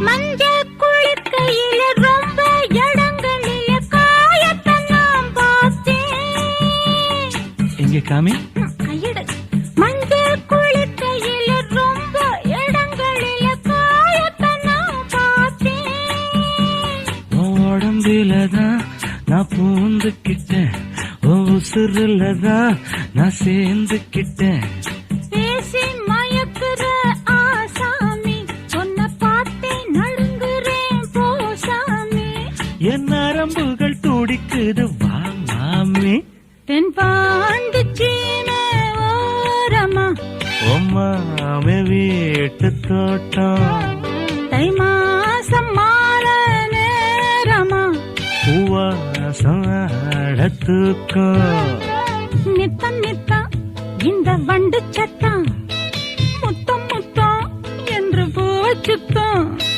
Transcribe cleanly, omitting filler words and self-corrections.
மஞ்ச குளிக்கையில ரொம்ப இடங்களில காயத்தை நான் பார்த்தேன். எங்க காமி கையடு. மஞ்ச குளிக்கையில ரொம்ப இடங்களில காயத்தை நான் பார்த்தேன். உடம்பிலதான் நான் பூந்துக்கிட்டேன், உசுருலதான் நான் சேர்ந்துக்கிட்டேன். பேசி மயக்குற ஆசாமி, சொன்ன பார்த்தே நடுங்குறேன் போசாமி. என் நரம்புகள் துடிக்குது வா மாமி. தென் பாண்டிச்சீன ஓரமா மாமி வீட்டு தோட்டம், தை மாசம் மாலை நேரமா பூவாசம் தூக்கம். நித்தம் நித்தம் இந்த வண்டு சத்த